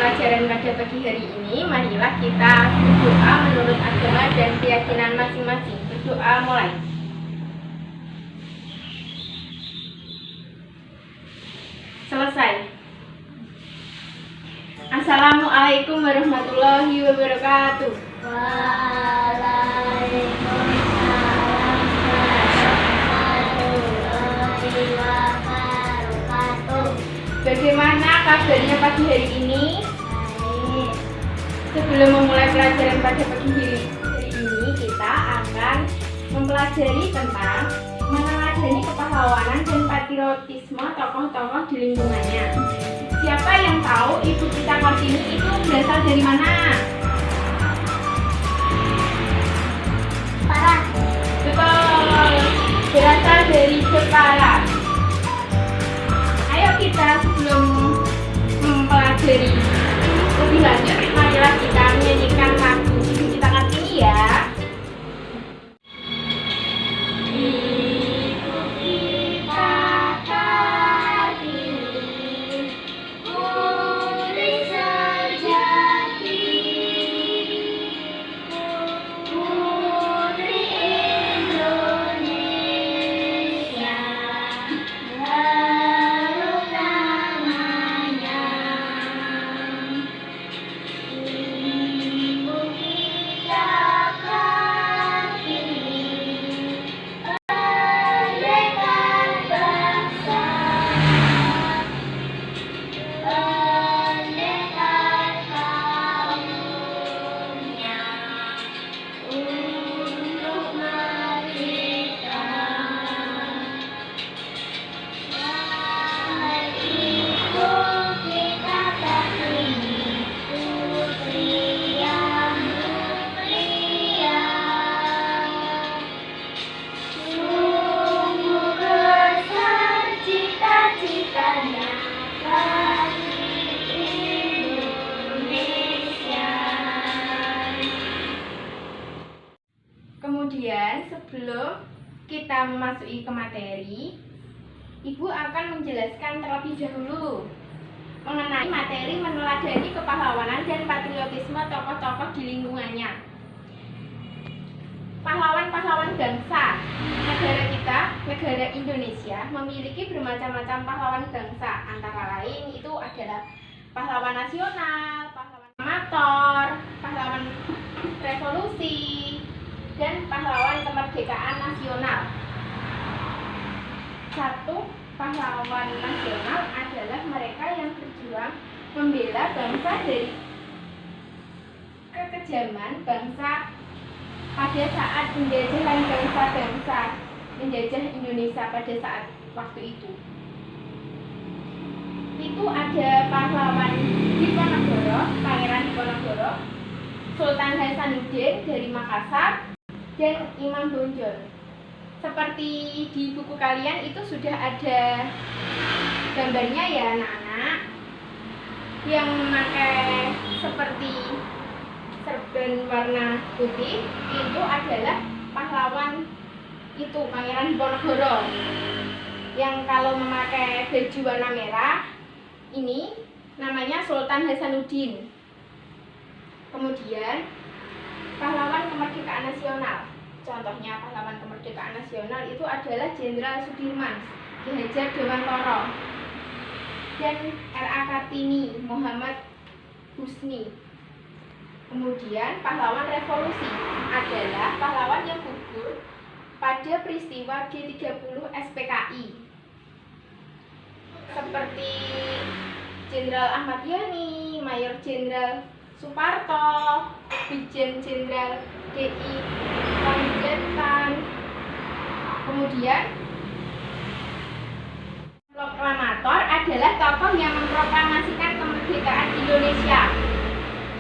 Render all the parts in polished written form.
pelajaran pada pagi hari ini, marilah kita berdoa menurut agama dan keyakinan masing-masing. Berdoa mulai. Selesai. Assalamualaikum warahmatullahi wabarakatuh. Waalaikumsalam warahmatullahi wabarakatuh. Bagaimana kabarnya pagi hari ini? Baik. Sebelum memulai pelajaran pada pagi hari ini, kita akan mempelajari tentang meneladani kepahlawanan dan patriotisme tokoh-tokoh di lingkungannya. Siapa yang tahu Ibu Tita Kartini itu berasal dari mana? Parah. Betul, berasal dari Jepara. Ayo kita sebelum mempelajari lebih lanjut, marilah kita menyanyikan lagu Ibu Tita Kartini ya. Ibu kita Kartini, putri sejati, putri Indonesia, baru namanya. Ibu kita Kartini, pendekar bangsa, pendekar kaumnya untuk merdeka. Wahai Ibu kita Kartini, putri yang mulia, sungguh besar cita-citanya bagi Indonesia. Kemudian sebelum kita memasuki ke materi, Ibu akan menjelaskan terlebih dahulu mengenai materi meneladani kepahlawanan dan patriotisme tokoh-tokoh di lingkungannya. Pahlawan-pahlawan bangsa negara kita, negara Indonesia, memiliki bermacam-macam pahlawan bangsa. Antara lain itu adalah pahlawan nasional, pahlawan amator, pahlawan revolusi, dan pahlawan kemerdekaan nasional. Satu, pahlawan nasional adalah mereka yang berjuang membela bangsa dari kekejaman bangsa pada saat penjajahan bangsa-bangsa menjajah Indonesia pada saat waktu itu. Itu ada pahlawan Diponegoro, Pangeran Diponegoro, Sultan Hasanuddin dari Makassar, dan Imam Bonjol. Seperti di buku kalian itu sudah ada gambarnya ya anak-anak, yang memakai seperti serban warna putih itu adalah pahlawan itu Pangeran Diponegoro. Yang kalau memakai baju warna merah ini namanya Sultan Hasanuddin. Kemudian pahlawan kemerdekaan nasional, contohnya pahlawan kemerdekaan nasional itu adalah Jenderal Sudirman, Ki Hajar Dewantara, dan R.A. Kartini, Muhammad Husni. Kemudian pahlawan revolusi adalah pahlawan yang gugur pada peristiwa G30 SPKI, seperti Jenderal Ahmad Yani, Mayor Jenderal Suparto, Brigjen Jenderal DI Panjaitan. Kemudian proklamator adalah tokoh yang memproklamasikan kemerdekaan Indonesia.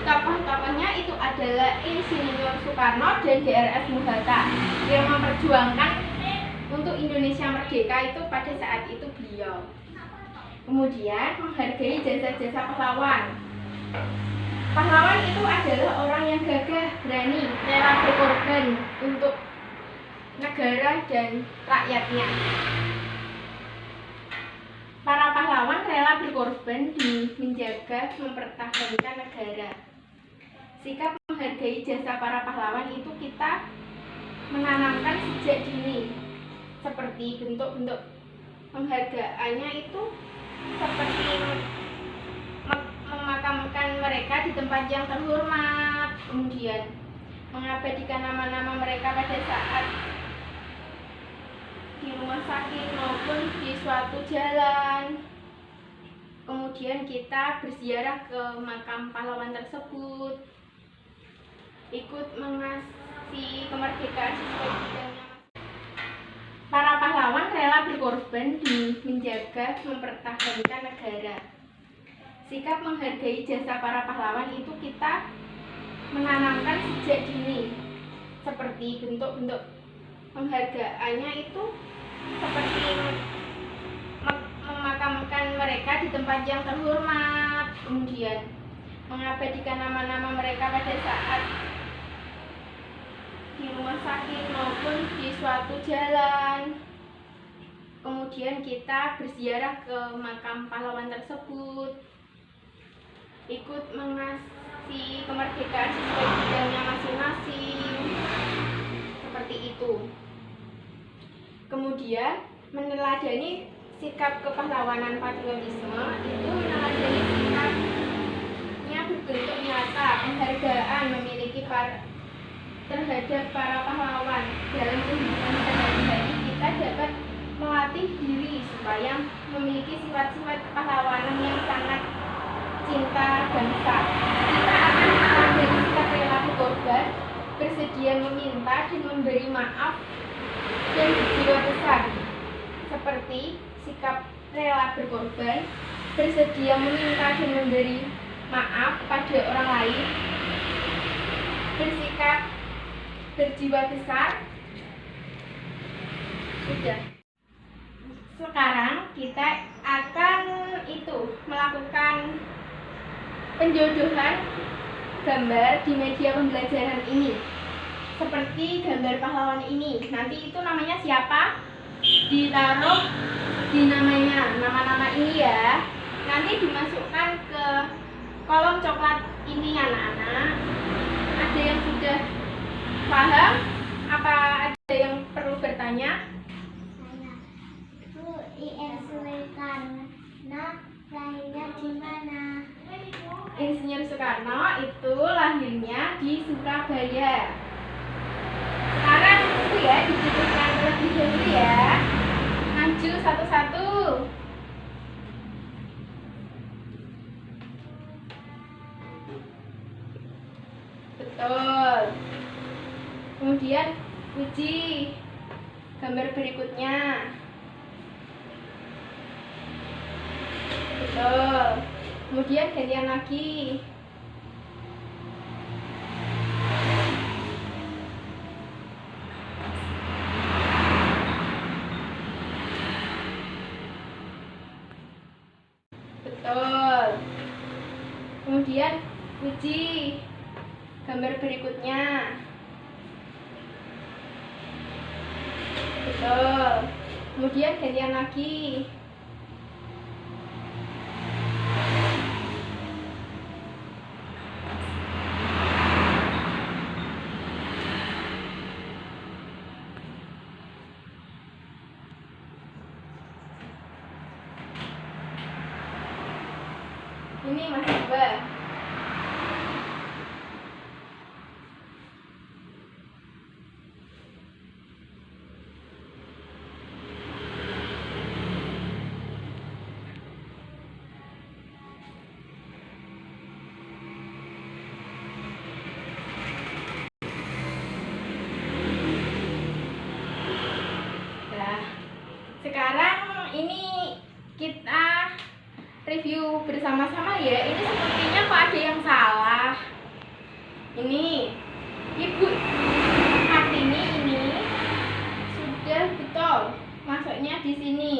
Tokoh-tokohnya itu adalah Insinyur Soekarno dan Drs Muhatta yang memperjuangkan untuk Indonesia merdeka itu pada saat itu beliau. Kemudian menghargai jasa-jasa pahlawan. Pahlawan itu adalah orang yang gagah, berani, rela berkorban untuk negara dan rakyatnya. Para pahlawan rela rela berkorban demi menjaga mempertahankan negara. Sikap menghargai jasa para pahlawan itu kita menanamkan sejak dini. Seperti bentuk-bentuk penghargaannya itu seperti memakamkan mereka di tempat yang terhormat, kemudian mengabadikan nama-nama mereka pada saat di rumah sakit maupun di suatu jalan. Kemudian kita berziarah ke makam pahlawan tersebut, ikut mengasihi kemerdekaan sesuai bidangnya. Para pahlawan rela berkorban demi menjaga mempertahankan negara. Sikap menghargai jasa para pahlawan itu kita menanamkan sejak dini. Seperti bentuk-bentuk penghargaannya itu seperti memakamkan mereka di tempat yang terhormat, kemudian mengabadikan nama-nama mereka pada saat di rumah sakit maupun di suatu jalan. Kemudian kita berziarah ke makam pahlawan tersebut, ikut mengasihi kemerdekaan sesuai bidangnya masing-masing. Seperti itu. Kemudian meneladani sikap kepahlawanan patriotisme itu meneladani sikapnya berbentuk nyata, penghargaan memiliki terhadap para pahlawan. Dalam kehidupan sehari-hari kita dapat melatih diri supaya memiliki sifat-sifat kepahlawanan yang sangat cinta bangsa. Kita akan meneladani sikap rela berkorban, bersedia meminta dan memberi maaf, dan berjiwa besar. Seperti sikap rela berkorban, bersedia meminta dan memberi maaf pada orang lain, bersikap berjiwa besar. Sudah. Sekarang kita akan melakukan penjodohan gambar di media pembelajaran ini. Seperti gambar pahlawan ini. Nanti itu namanya siapa? Ditaruh di nama-nama ini ya. Nanti dimasukkan ke kolom coklat ini anak-anak. Ada yang sudah paham? Apa ada yang perlu bertanya? Bu, IN Soekarno lahirnya di mana? Insinyur Soekarno itu lahirnya di Surabaya. Sekarang itu ya dijelaskan terlebih dahulu ya. Maju satu-satu. Betul. Kemudian uji gambar berikutnya. Betul. Kemudian gantian lagi. Betul. Kemudian uji gambar berikutnya. Betul. Kemudian gantian lagi. Ini masih dua. Nah, sekarang ini kita review bersama-sama ya. Ini sepertinya kok ada yang salah. Ini Ibu Kartini ini sudah betul masuknya di sini.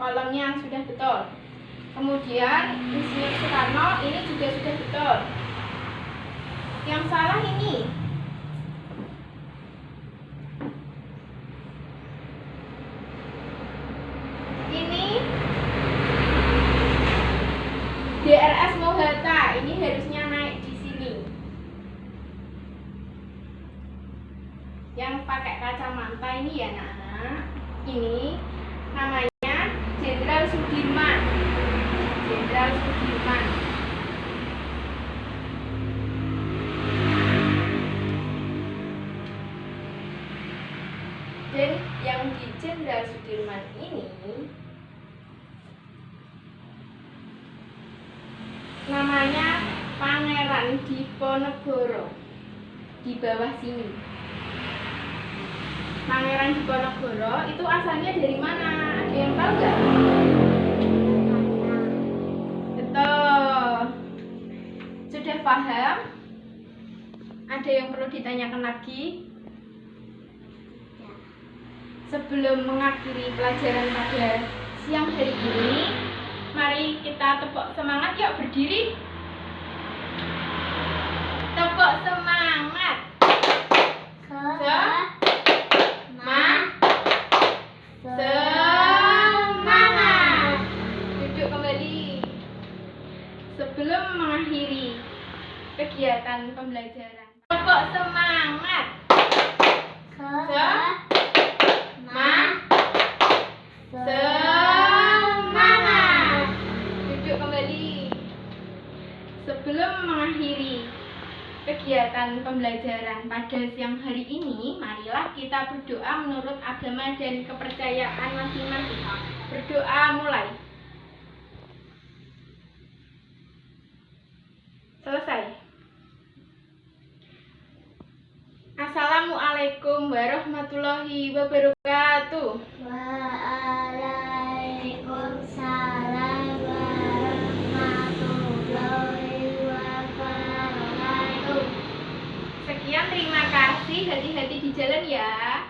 Kolomnya sudah betul. Kemudian Insinyur Soekarno ini juga sudah betul. Yang salah ini. Ini ini ya anak-anak. Ini namanya Jenderal Sudirman. Jenderal Sudirman. Dan yang di Jenderal Sudirman ini namanya Pangeran Diponegoro. Di bawah sini. Pangeran Diponegoro itu asalnya dari mana? Ada yang tahu nggak? Betul. Sudah paham? Ada yang perlu ditanyakan lagi? Sebelum mengakhiri pelajaran pada siang hari ini, mari kita tepuk semangat, yuk berdiri. Tepuk semangat. Semangat. Duduk kembali. Sebelum mengakhiri kegiatan pembelajaran, tepuk semangat. Semangat. Duduk kembali. Sebelum mengakhiri kegiatan pembelajaran pada siang hari ini, marilah kita berdoa menurut agama dan kepercayaan masing-masing. Berdoa mulai. Selesai. Assalamualaikum warahmatullahi wabarakatuh. Waalaikumsalam warahmatullahi wabarakatuh. Sekian, terima kasih. Hati-hati di jalan ya.